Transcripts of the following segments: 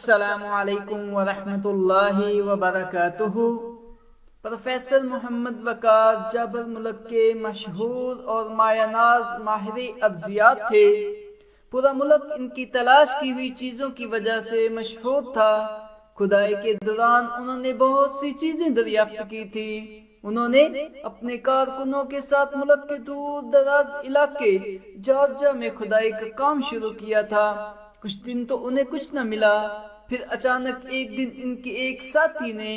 السلام علیکم ورحمۃ اللہ وبرکاتہ۔ پروفیسر محمد وقار جابر ملک کے مشہور اور مایہ ناز ماہر ارضیات تھے۔ پورا ملک ان کی تلاش کی ہوئی چیزوں کی وجہ سے مشہور تھا۔ کھدائی کے دوران انہوں نے بہت سی چیزیں دریافت کی تھی۔ انہوں نے اپنے کارکنوں کے ساتھ ملک کے دور دراز علاقے جارجیا میں کھدائی کا کام شروع کیا تھا۔ کچھ دن تو انہیں کچھ نہ ملا، پھر اچانک ایک دن ان کے ایک ساتھی نے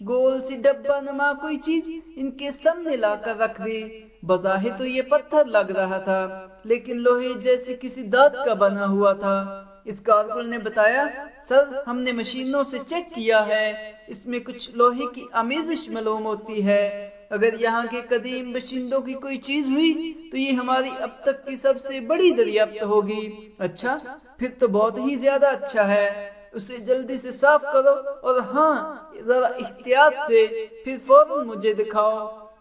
گول سی ڈبہ نما کوئی چیز ان کے سامنے لا کر رکھ دی۔ بظاہر تو یہ پتھر لگ رہا تھا، لیکن لوہے جیسے کسی دھات کا بنا ہوا تھا۔ اس کارکن نے بتایا، سر ہم نے مشینوں سے چیک کیا ہے، اس میں کچھ لوہے کی آمیزش معلوم ہوتی ہے۔ اگر یہاں کے قدیم باشندوں کی کوئی چیز ہوئی تو یہ ہماری اب تک کی سب سے بڑی دریافت ہوگی۔ اچھا، پھر تو بہت ہی زیادہ اچھا ہے، اسے جلدی سے صاف کرو، اور ہاں ذرا احتیاط سے، پھر فوراً مجھے دکھاؤ۔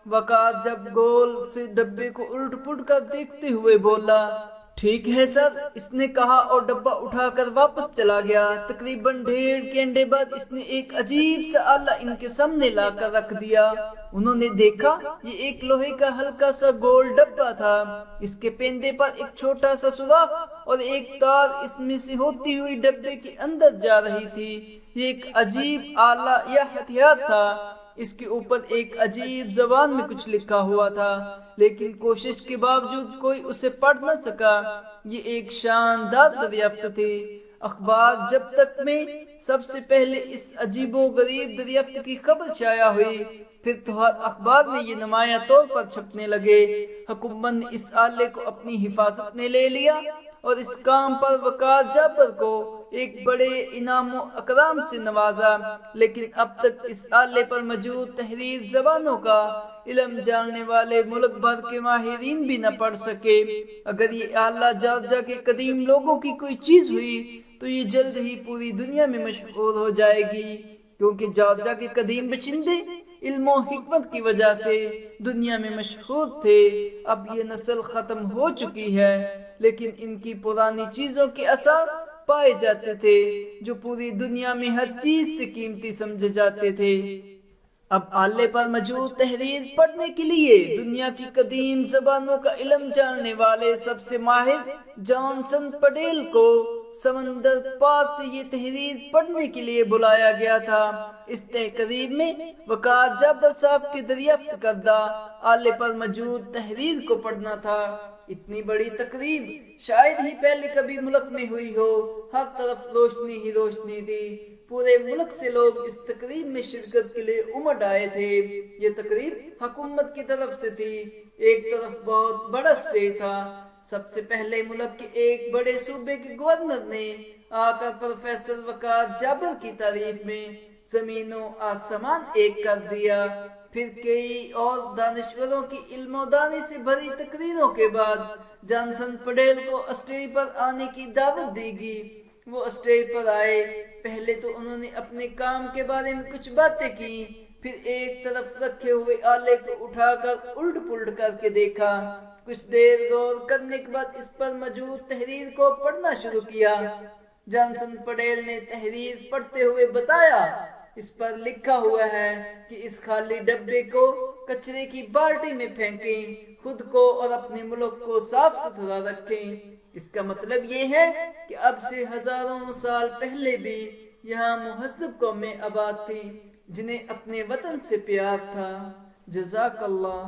وقار جب گول سے ڈبے کو الٹ پلٹ کر دیکھتے ہوئے بولا، ٹھیک ہے سر، اس نے کہا اور ڈبہ اٹھا کر واپس چلا گیا۔ تقریباً 1.5 گھنٹے بعد اس نے ایک عجیب سا آلہ ان کے سامنے لا کر رکھ دیا۔ انہوں نے دیکھا یہ ایک لوہے کا ہلکا سا گول ڈبہ تھا۔ اس کے پیندے پر ایک چھوٹا سا سوراخ اور ایک تار اس میں سے ہوتی ہوئی ڈبے کے اندر جا رہی تھی۔ یہ ایک عجیب آلہ یا ہتھیار تھا۔ اس کے اوپر ایک عجیب زبان میں کچھ لکھا ہوا تھا، لیکن کوشش کے باوجود کوئی اسے پڑھ نہ سکا۔ یہ ایک شاندار دریافت تھی۔ اخبار جب تک میں سب سے پہلے اس عجیب و غریب دریافت کی خبر شائع ہوئی، پھر تو ہر اخبار میں یہ نمایاں طور پر چھپنے لگے۔ حکومت نے اس آلے کو اپنی حفاظت میں لے لیا اور اس کام پر وقار جابر کو ایک بڑے انعام و اکرام سے نوازا، لیکن اب تک اس آلے پر موجود تحریر زبانوں کا علم جاننے والے ملک بھر کے ماہرین بھی نہ پڑھ سکے۔ اگر یہ آلہ جارجیا کے قدیم لوگوں کی کوئی چیز ہوئی تو یہ جلد ہی پوری دنیا میں مشہور ہو جائے گی، کیونکہ جارجیا کے قدیم باشندے علم و حکمت کی وجہ سے دنیا میں مشہور تھے۔ اب یہ نسل ختم ہو چکی ہے، لیکن ان کی پرانی چیزوں کے اثار پائے جاتے تھے جو پوری دنیا میں ہر چیز سے قیمتی سمجھے جاتے تھے۔ اب آلے پر موجود تحریر پڑھنے کے لیے دنیا کی قدیم زبانوں کا علم جاننے والے سب سے ماہر جانسن پٹیل کو سمندر پار سے یہ تحریر پڑھنے کے لیے بلایا گیا تھا۔ اس تقریب میں وقار جابر صاحب کے دریافت کردہ آلے پر موجود تحریر کو پڑھنا تھا۔ اتنی بڑی تقریب شاید ہی پہلے کبھی ملک میں ہوئی ہو۔ ہر طرف روشنی ہی روشنی تھی۔ پورے ملک سے لوگ اس تقریب میں شرکت کے لیے امٹ آئے تھے۔ یہ تقریب حکومت کی طرف سے تھی۔ ایک طرف بہت بڑا اسٹیج تھا۔ سب سے پہلے ملک کے ایک بڑے صوبے کے گورنر نے آ کر پروفیسر وقار جابر کی تعریف میں زمین و آسمان ایک کر دیا۔ پھر کئی اور دانشوروں کی علم و دانی سے بھری تقریروں کے بعد جانسن پٹیل کو اسٹیج پر آنے کی دعوت دی گئی۔ وہ اسٹیج پر آئے۔ پہلے تو انہوں نے اپنے کام کے بارے میں کچھ باتیں کی، پھر ایک طرف رکھے ہوئے آلے کو اٹھا کر الٹ پلٹ کر کے دیکھا۔ کچھ دیر غور کرنے کے بعد اس پر موجود تحریر کو پڑھنا شروع کیا۔ جانسن پٹیل نے تحریر پڑھتے ہوئے بتایا، اس پر لکھا ہوا ہے کہ اس خالی ڈبے کو کچرے کی بالٹی میں پھینکیں، خود کو اور اپنے ملک کو صاف ستھرا رکھیں۔ اس کا مطلب یہ ہے کہ اب سے ہزاروں سال پہلے بھی یہاں مہذب قومیں آباد تھیں جنہیں اپنے وطن سے پیار تھا۔ جزاک اللہ۔